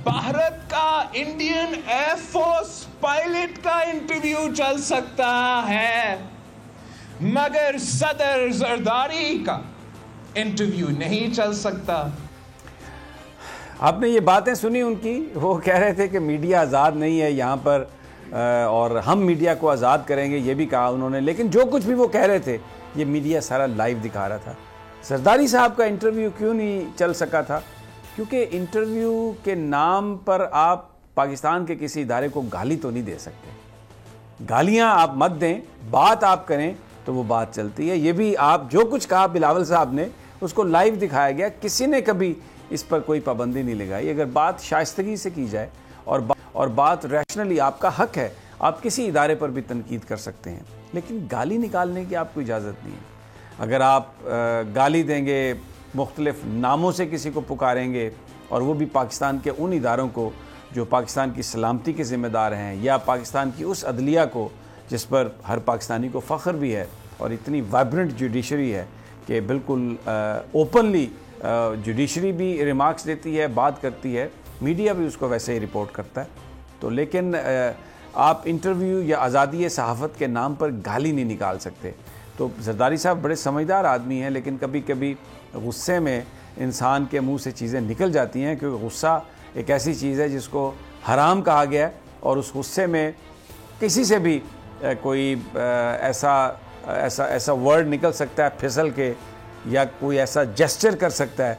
[SPEAKER 3] بھارت کا انڈین ایئر فورس پائلٹ کا انٹرویو چل سکتا ہے، مگر صدر زرداری کا انٹرویو نہیں چل سکتا۔
[SPEAKER 1] آپ نے یہ باتیں سنی ان کی، وہ کہہ رہے تھے کہ میڈیا آزاد نہیں ہے یہاں پر اور ہم میڈیا کو آزاد کریں گے، یہ بھی کہا انہوں نے، لیکن جو کچھ بھی وہ کہہ رہے تھے یہ میڈیا سارا لائیو دکھا رہا تھا۔ زرداری صاحب کا انٹرویو کیوں نہیں چل سکا تھا؟ کیونکہ انٹرویو کے نام پر آپ پاکستان کے کسی ادارے کو گالی تو نہیں دے سکتے، گالیاں آپ مت دیں، بات آپ کریں تو وہ بات چلتی ہے۔ یہ بھی آپ جو کچھ کہا بلاول صاحب نے اس کو لائیو دکھایا گیا، کسی نے کبھی اس پر کوئی پابندی نہیں لگائی۔ اگر بات شائستگی سے کی جائے اور بات ریشنلی، آپ کا حق ہے، آپ کسی ادارے پر بھی تنقید کر سکتے ہیں، لیکن گالی نکالنے کی آپ کو اجازت نہیں ہے۔ اگر آپ گالی دیں گے، مختلف ناموں سے کسی کو پکاریں گے، اور وہ بھی پاکستان کے ان اداروں کو جو پاکستان کی سلامتی کے ذمہ دار ہیں، یا پاکستان کی اس عدلیہ کو جس پر ہر پاکستانی کو فخر بھی ہے، اور اتنی وائبرنٹ جوڈیشری ہے کہ بالکل اوپنلی جوڈیشری بھی ریمارکس دیتی ہے، بات کرتی ہے، میڈیا بھی اس کو ویسے ہی رپورٹ کرتا ہے، تو لیکن آپ انٹرویو یا آزادی صحافت کے نام پر گالی نہیں نکال سکتے۔ تو زرداری صاحب بڑے سمجھدار آدمی ہیں، لیکن کبھی کبھی غصے میں انسان کے منہ سے چیزیں نکل جاتی ہیں، کیونکہ غصہ ایک ایسی چیز ہے جس کو حرام کہا گیا ہے، اور اس غصے میں کسی سے بھی کوئی ایسا ورڈ نکل سکتا ہے پھسل کے، یا کوئی ایسا جسچر کر سکتا ہے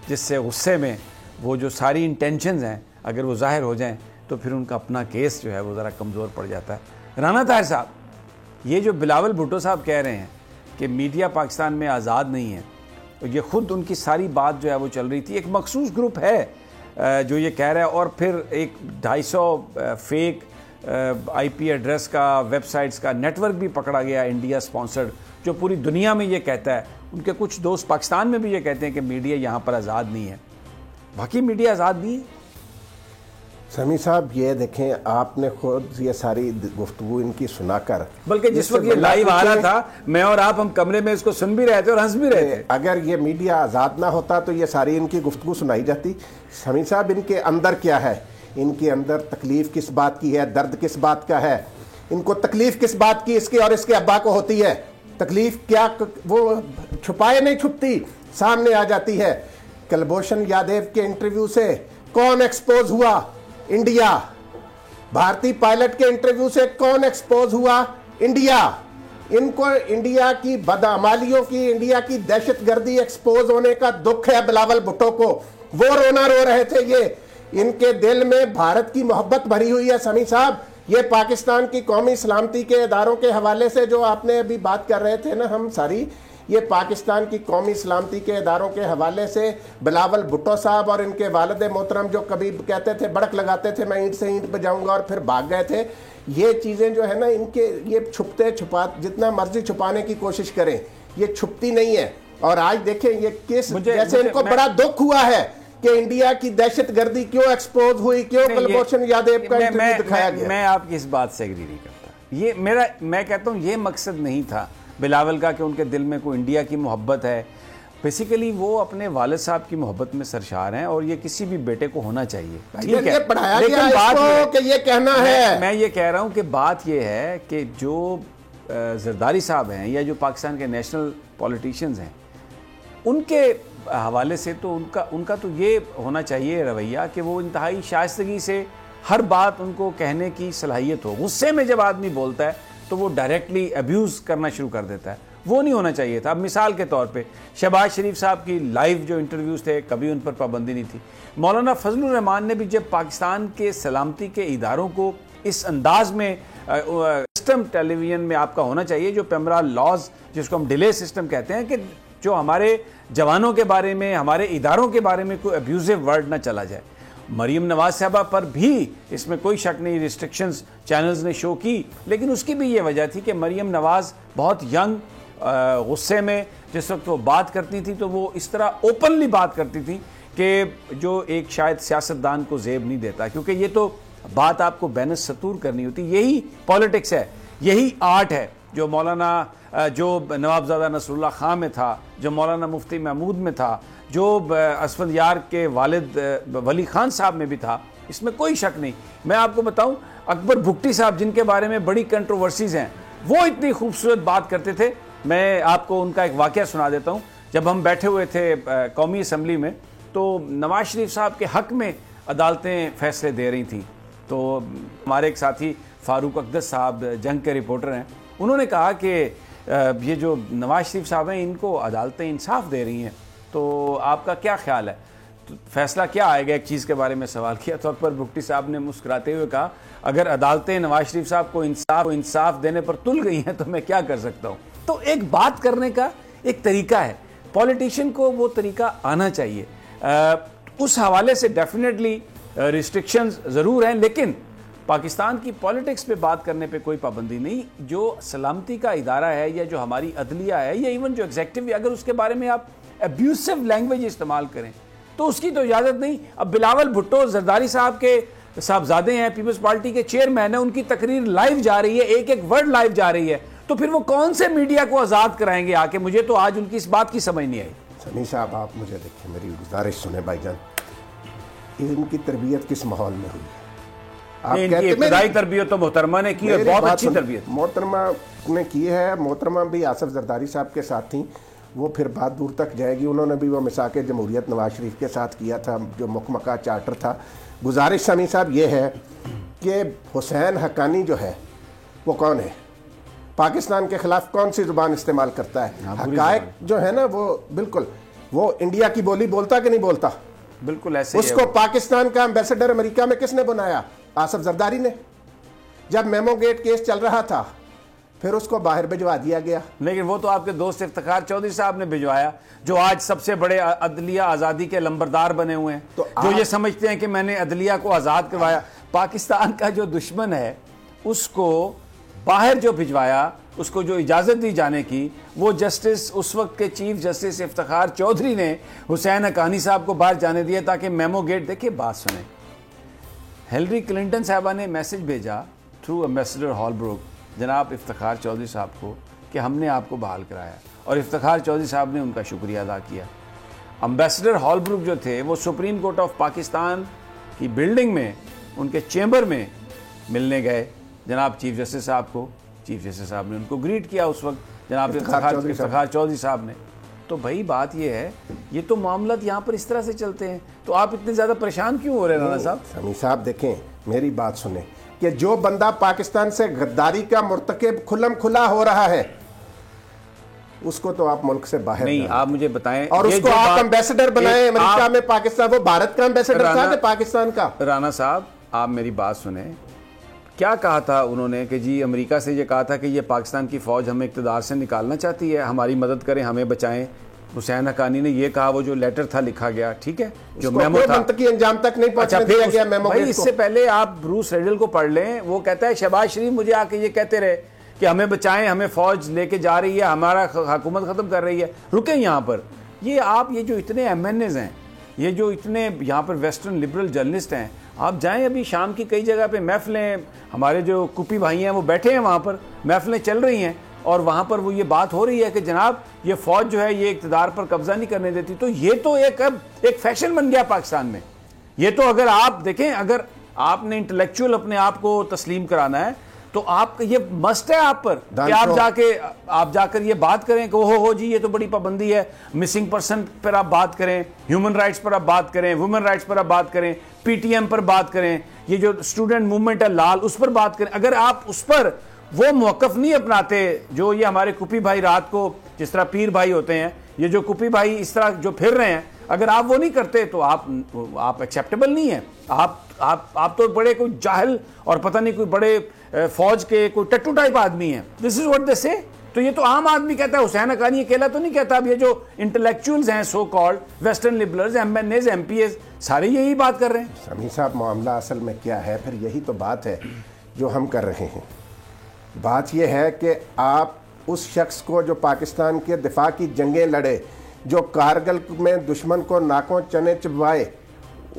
[SPEAKER 1] جس سے غصے میں وہ جو ساری انٹینشنز ہیں اگر وہ ظاہر ہو جائیں تو پھر ان کا اپنا کیس جو ہے وہ ذرا کمزور پڑ جاتا ہے۔ رانا طاہر صاحب، یہ جو بلاول بھٹو صاحب کہہ رہے ہیں کہ میڈیا پاکستان میں آزاد نہیں ہے، تو یہ خود ان کی ساری بات جو ہے وہ چل رہی تھی، ایک مخصوص گروپ ہے جو یہ کہہ رہا ہے، اور پھر ایک 250 فیک آئی پی ایڈریس کا، ویب سائٹس کا نیٹ ورک بھی پکڑا گیا انڈیا سپانسرڈ، جو پوری دنیا میں یہ کہتا ہے، ان کے کچھ دوست پاکستان میں بھی یہ کہتے ہیں کہ میڈیا یہاں پر آزاد نہیں ہے۔ باقی میڈیا آزاد نہیں ہے۔
[SPEAKER 2] سمیع صاحب، یہ دیکھیں، آپ نے خود یہ ساری گفتگو ان کی سنا کر،
[SPEAKER 1] بلکہ جس وقت یہ لائیو آ رہا تھا میں اور آپ ہم کمرے میں اس کو سن بھی رہے تھے اور ہنس بھی رہے تھے،
[SPEAKER 2] اگر یہ میڈیا آزاد نہ ہوتا تو یہ ساری ان کی گفتگو سنائی جاتی۔ سمیع صاحب، ان کے اندر کیا ہے؟ ان کے اندر تکلیف کس بات کی ہے؟ درد کس بات کا ہے؟ ان کو تکلیف کس بات کی اس کے اور اس کے ابا کو ہوتی ہے؟ تکلیف کیا وہ چھپائے نہیں چھپتی، سامنے آ جاتی ہے۔ کلبھوشن یادیو کے انٹرویو سے کون ایکسپوز ہوا؟ انڈیا۔ بھارتی پائلٹ کے انٹرویو سے کون ایکسپوز ہوا؟ انڈیا۔ ان کو انڈیا کی بدعمالیوں کی، انڈیا کی دہشت گردی ایکسپوز ہونے کا دکھ ہے بلاول بھٹو کو، وہ رونا رو رہے تھے۔ یہ ان کے دل میں بھارت کی محبت بھری ہوئی ہے سمیع صاحب۔ یہ پاکستان کی قومی سلامتی کے اداروں کے حوالے سے جو آپ نے ابھی بات کر رہے تھے نا، ہم ساری، یہ پاکستان کی قومی سلامتی کے اداروں کے حوالے سے بلاول بھٹو صاحب اور ان کے والد محترم جو کبھی کہتے تھے، بڑک لگاتے تھے میں اینٹ سے اینٹ پہ جاؤں گا، اور پھر بھاگ گئے تھے، یہ چیزیں جو ہے نا، ان کے یہ جتنا مرضی چھپانے کی کوشش کریں یہ چھپتی نہیں ہے۔ اور آج دیکھیں یہ کیس، جیسے ان کو بڑا دکھ ہوا ہے کہ انڈیا کی دہشت گردی کیوں ایکسپوز ہوئی، کیوں کلبھوشن یادیو کا انٹرویو دکھایا گیا۔
[SPEAKER 1] میں آپ کی اس بات سے ایگری نہیں کرتا۔ میں کہتا ہوں یہ مقصد نہیں تھا بلاول کا کہ ان کے دل میں کوئی انڈیا کی محبت ہے۔ بیسیکلی وہ اپنے والد صاحب کی محبت میں سرشار ہیں، اور یہ کسی بھی بیٹے کو ہونا چاہیے، ٹھیک ہے،
[SPEAKER 2] لیکن بات کہ یہ کہنا ہے،
[SPEAKER 1] میں یہ کہہ رہا ہوں کہ بات یہ ہے کہ جو زرداری صاحب ہیں یا جو پاکستان کے نیشنل پولیٹیشینز ہیں، ان کے حوالے سے تو ان کا تو یہ ہونا چاہیے رویہ کہ وہ انتہائی شائستگی سے ہر بات ان کو کہنے کی صلاحیت ہو۔ غصے میں جب آدمی بولتا ہے تو وہ ڈائریکٹلی ایبیوز کرنا شروع کر دیتا ہے، وہ نہیں ہونا چاہیے تھا۔ اب مثال کے طور پہ شہباز شریف صاحب کی لائیو جو انٹرویوز تھے، کبھی ان پر پابندی نہیں تھی۔ مولانا فضل الرحمان نے بھی جب پاکستان کے سلامتی کے اداروں کو اس انداز میں سسٹم ٹیلی ویژن میں آپ کا ہونا چاہیے، جو پیمرا لاز جس کو ہم ڈیلے سسٹم کہتے ہیں، کہ جو ہمارے جوانوں کے بارے میں، ہمارے اداروں کے بارے میں کوئی ابیوزو ورڈ نہ چلا جائے، مریم نواز صاحبہ پر بھی اس میں کوئی شک نہیں ریسٹرکشنز چینلز نے شو کی، لیکن اس کی بھی یہ وجہ تھی کہ مریم نواز بہت ینگ، غصے میں جس وقت وہ بات کرتی تھی تو وہ اس طرح اوپنلی بات کرتی تھی کہ جو ایک شاید سیاستدان کو زیب نہیں دیتا، کیونکہ یہ تو بات آپ کو بین السطور کرنی ہوتی. یہی پالیٹکس ہے، یہی آرٹ ہے جو مولانا جو نوابزادہ نصر اللہ خان میں تھا، جو مولانا مفتی محمود میں تھا، جو اسفند یار کے والد ولی خان صاحب میں بھی تھا. اس میں کوئی شک نہیں. میں آپ کو بتاؤں اکبر بھگٹی صاحب جن کے بارے میں بڑی کنٹروورسیز ہیں، وہ اتنی خوبصورت بات کرتے تھے. میں آپ کو ان کا ایک واقعہ سنا دیتا ہوں. جب ہم بیٹھے ہوئے تھے قومی اسمبلی میں تو نواز شریف صاحب کے حق میں عدالتیں فیصلے دے رہی تھیں، تو ہمارے ایک ساتھی فاروق اقدس صاحب جنگ کے رپورٹر ہیں، انہوں نے کہا کہ یہ جو نواز شریف صاحب ہیں ان کو عدالتیں انصاف دے رہی ہیں، تو آپ کا کیا خیال ہے، تو فیصلہ کیا آئے گا؟ ایک چیز کے بارے میں سوال کیا تو اکبر بھگٹی صاحب نے مسکراتے ہوئے کہا اگر عدالتیں نواز شریف صاحب کو انصاف دینے پر تل گئی ہیں تو میں کیا کر سکتا ہوں. تو ایک بات کرنے کا ایک طریقہ ہے، پولیٹیشین کو وہ طریقہ آنا چاہیے. اس حوالے سے ڈیفینیٹلی ریسٹرکشنز ضرور ہیں، لیکن پاکستان کی پولیٹکس پہ بات کرنے پہ کوئی پابندی نہیں. جو سلامتی کا ادارہ ہے یا جو ہماری عدلیہ ہے یا ایون جو ایگزیکٹو، اگر اس کے بارے میں آپ ابیوسو لینگویج استعمال کریں تو اس کی تو اجازت نہیں. اب بلاول بھٹو زرداری صاحب کے صاحبزادے ہیں، پیپلز پارٹی کے چیئرمین ہیں، ان کی تقریر لائیو جا رہی ہے، ایک ایک ورڈ لائیو جا رہی ہے، تو پھر وہ کون سے میڈیا کو آزاد کرائیں گے آ کے؟ مجھے تو آج ان کی اس بات کی سمجھ نہیں آئی.
[SPEAKER 2] سمیع صاحب آپ مجھے دیکھیں، میری گزارش سنیں بھائی جان، ان کی تربیت کس ماحول میں ہوئی ہے؟
[SPEAKER 1] ان کی ابتدائی تربیت تو محترمہ نے کی ہے، بہت اچھی تربیت
[SPEAKER 2] محترمہ نے کی ہے. محترمہ بھی آصف زرداری صاحب کے ساتھ تھیں، وہ پھر بات دور تک جائے گی. انہوں نے بھی وہ مساق جمہوریت نواز شریف کے ساتھ کیا تھا جو مکمکہ چارٹر تھا. گزارش سمیع صاحب یہ ہے کہ حسین حقانی جو ہے وہ کون ہے؟ پاکستان کے خلاف کون سی زبان استعمال کرتا ہے؟ حقائق جو ہے نا وہ بالکل، وہ انڈیا کی بولی بولتا کہ نہیں بولتا؟
[SPEAKER 1] بالکل ایسے.
[SPEAKER 2] اس کو پاکستان کا ایمبیسڈر امریکہ میں کس نے بنایا؟ آصف زرداری نے. جب میمو گیٹ کیس چل رہا تھا پھر اس کو باہر بھجوا دیا گیا.
[SPEAKER 1] لیکن وہ تو آپ کے دوست افتخار چودھری صاحب نے بھجوایا، جو آج سب سے بڑے عدلیہ آزادی کے لمبردار بنے ہوئے ہیں، جو یہ سمجھتے ہیں کہ میں نے عدلیہ کو آزاد کروایا. پاکستان کا جو دشمن ہے اس کو باہر جو بھجوایا، اس کو جو اجازت دی جانے کی، وہ جسٹس اس وقت کے چیف جسٹس افتخار چودھری نے حسین حقانی صاحب کو باہر جانے دیا تاکہ میمو گیٹ. دیکھیں بات سنیں، ہلری کلنٹن صاحبہ نے میسج بھیجا تھرو ایمبیسڈر ہال بروک جناب افتخار چودھری صاحب کو کہ ہم نے آپ کو بحال کرایا، اور افتخار چودھری صاحب نے ان کا شکریہ ادا کیا. ایمبیسڈر ہال بروک جو تھے وہ سپریم کورٹ آف پاکستان کی بلڈنگ میں ان کے چیمبر میں ملنے گئے جناب چیف جسٹس صاحب کو. چیف جسٹس صاحب نے ان کو گریٹ کیا اس وقت جناب افتخار چودھری صاحب نے. تو بھائی بات یہ ہے، یہ تو معاملات یہاں پر اس طرح سے چلتے ہیں، تو آپ اتنے زیادہ پریشان کیوں ہو رہے ہیں رانا صاحب؟
[SPEAKER 2] سمیع صاحب دیکھیں میری بات سنیں کہ جو بندہ پاکستان سے غداری کا مرتکب کھلم کھلا ہو رہا ہے اس کو تو آپ ملک سے باہر
[SPEAKER 1] نہیں. آپ مجھے بتائیں،
[SPEAKER 2] اور اس کو آپ ایمبیسڈر بنائیں امریکہ میں. پاکستان وہ بھارت کا ایمبیسڈر تھا کہ پاکستان کا؟
[SPEAKER 1] رانا صاحب آپ میری بات سنیں، کیا کہا تھا انہوں نے کہ جی امریکہ سے یہ کہا تھا کہ یہ پاکستان کی فوج ہمیں اقتدار سے نکالنا چاہتی ہے، ہماری مدد کریں، ہمیں بچائیں. حسین حقانی نے یہ کہا، وہ جو لیٹر تھا لکھا گیا، ٹھیک ہے، جو میمو تھا،
[SPEAKER 2] منطقی انجام تک نہیں پہنچنے دیا گیا میمو.
[SPEAKER 1] بھائی اس سے پہلے آپ بروس ریڈل کو پڑھ لیں، وہ کہتا ہے شہباز شریف مجھے آ کے یہ کہتے رہے کہ ہمیں بچائیں، ہمیں فوج لے کے جا رہی ہے، ہمارا حکومت ختم کر رہی ہے. رکیں یہاں پر، یہ جو اتنے ایم این ایز ہیں، یہ جو اتنے یہاں پر ویسٹرن لبرل جرنلسٹ ہیں، آپ جائیں ابھی شام کی کئی جگہ پہ محفلیں، ہمارے جو کوپی بھائی ہیں وہ بیٹھے ہیں وہاں پر، محفلیں چل رہی ہیں، اور وہاں پر وہ یہ بات ہو رہی ہے کہ جناب یہ فوج جو ہے یہ اقتدار پر قبضہ نہیں کرنے دیتی. تو یہ تو ایک فیشن بن گیا پاکستان میں. یہ تو اگر آپ دیکھیں، اگر آپ نے انٹلیکچوئل اپنے آپ کو تسلیم کرانا ہے تو آپ یہ مسٹ ہے آپ پر کہ آپ جا کر یہ بات کریں کہ ہو جی یہ تو بڑی پابندی ہے، مسنگ پرسن پر آپ بات کریں، ہیومن رائٹس پر آپ بات کریں، وومن رائٹس پر آپ بات کریں، پی ٹی ایم پر بات کریں، یہ جو اسٹوڈنٹ موومنٹ ہے لال اس پر بات کریں. اگر آپ اس پر وہ موقف نہیں اپناتے جو یہ ہمارے کپی بھائی رات کو جس طرح پیر بھائی ہوتے ہیں، یہ جو کپی بھائی اس طرح جو پھر رہے ہیں، اگر آپ وہ نہیں کرتے تو آپ ایکسیپٹیبل نہیں ہیں. آپ تو بڑے کوئی جاہل اور پتہ نہیں کوئی بڑے فوج کے کوئی ٹٹو ٹائپ آدمی ہیں. دس از واٹ دے سے. تو یہ تو عام آدمی کہتا ہے, حسین حقانی اکیلا تو نہیں کہتا, اب یہ جو انٹلیکچوئلز ہیں so called western liberals, M N As, M P As, سارے یہی بات کر رہے ہیں.
[SPEAKER 2] سمیع صاحب معاملہ اصل میں کیا ہے, پھر یہی تو بات ہے جو ہم کر رہے ہیں. بات یہ ہے کہ آپ اس شخص کو جو پاکستان کے دفاع کی جنگیں لڑے, جو کارگل میں دشمن کو ناکوں چنے چبوائے,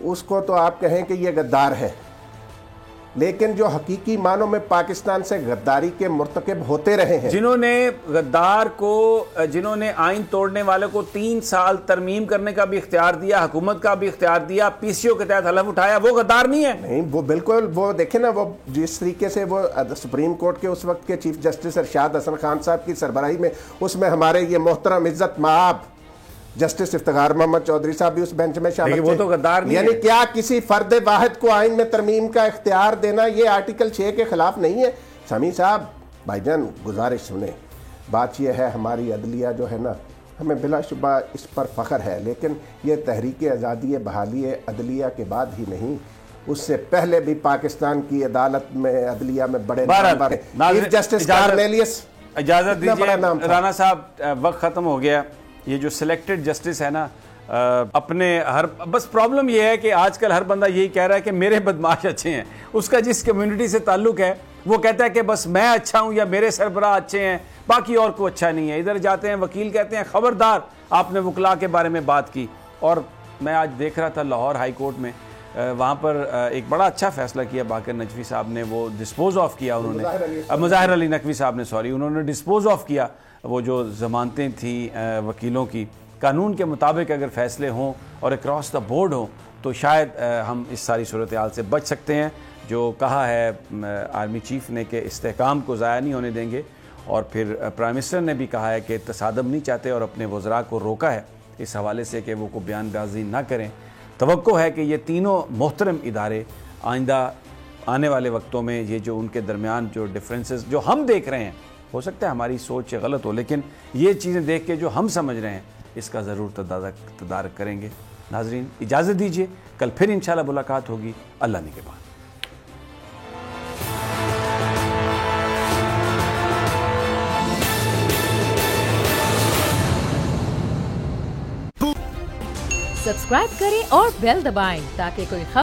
[SPEAKER 2] اس کو تو آپ کہیں کہ یہ غدار ہے, لیکن جو حقیقی معنوں میں پاکستان سے غداری کے مرتکب ہوتے رہے ہیں,
[SPEAKER 1] جنہوں نے غدار کو, جنہوں نے آئین توڑنے والے کو 3 سال ترمیم کرنے کا بھی اختیار دیا, حکومت کا بھی اختیار دیا, پی سی او کے تحت حلف اٹھایا, وہ غدار نہیں ہے.
[SPEAKER 2] نہیں, وہ بالکل, وہ دیکھیں نا, وہ جس طریقے سے وہ سپریم کورٹ کے اس وقت کے چیف جسٹس ارشاد حسن خان صاحب کی سربراہی میں, اس میں ہمارے یہ محترم عزت مآب جسٹس افتخار محمد چودھری صاحب بھی اس بینچ میں شامل تھے.
[SPEAKER 1] وہ تو غدار نہیں
[SPEAKER 2] یعنی کیا کسی فرد واحد کو آئین میں ترمیم کا اختیار دینا یہ آرٹیکل 6 کے خلاف نہیں ہے؟ سمیع صاحب, بھائی جان گزارش سنیں, بات یہ ہے ہماری عدلیہ جو ہے نا, ہمیں بلا شبہ اس پر فخر ہے, لیکن یہ تحریک آزادی بحالی عدلیہ کے بعد ہی نہیں, اس سے پہلے بھی پاکستان کی عدالت میں, عدلیہ میں بڑے نامور ہیں. چیف جسٹس کارنیلیس,
[SPEAKER 1] اجازت دیجیے رانا صاحب, وقت ختم ہو گیا. یہ جو سلیکٹڈ جسٹس ہے نا, اپنے ہر, بس پرابلم یہ ہے کہ آج کل ہر بندہ یہی کہہ رہا ہے کہ میرے بدماش اچھے ہیں. اس کا جس کمیونٹی سے تعلق ہے وہ کہتا ہے کہ بس میں اچھا ہوں یا میرے سربراہ اچھے ہیں, باقی اور کو اچھا نہیں ہے. ادھر جاتے ہیں وکیل کہتے ہیں خبردار آپ نے وکلاء کے بارے میں بات کی. اور میں آج دیکھ رہا تھا لاہور ہائی کورٹ میں, وہاں پر ایک بڑا اچھا فیصلہ کیا باقر نقوی صاحب نے, وہ ڈسپوز آف کیا انہوں نے, مظاہر علی نقوی صاحب نے, سوری, انہوں نے ڈسپوز آف کیا وہ جو ضمانتیں تھیں وکیلوں کی. قانون کے مطابق اگر فیصلے ہوں اور اکراس دا بورڈ ہوں تو شاید ہم اس ساری صورتحال سے بچ سکتے ہیں. جو کہا ہے آرمی چیف نے کہ استحکام کو ضائع نہیں ہونے دیں گے, اور پھر پرائم منسٹر نے بھی کہا ہے کہ تصادم نہیں چاہتے اور اپنے وزراء کو روکا ہے اس حوالے سے کہ وہ کو بیان بازی نہ کریں. توقع ہے کہ یہ تینوں محترم ادارے آئندہ آنے والے وقتوں میں یہ جو ان کے درمیان جو ڈفرینسز جو ہم دیکھ رہے ہیں, ہو سکتا ہے ہماری سوچ غلط ہو, لیکن یہ چیزیں دیکھ کے جو ہم سمجھ رہے ہیں اس کا ضرور تدارک کریں گے. ناظرین اجازت دیجیے, کل پھر انشاءاللہ ملاقات ہوگی اللہ نے کے بعد.
[SPEAKER 4] سبسکرائب کریں اور بیل دبائیں تاکہ کوئی خبر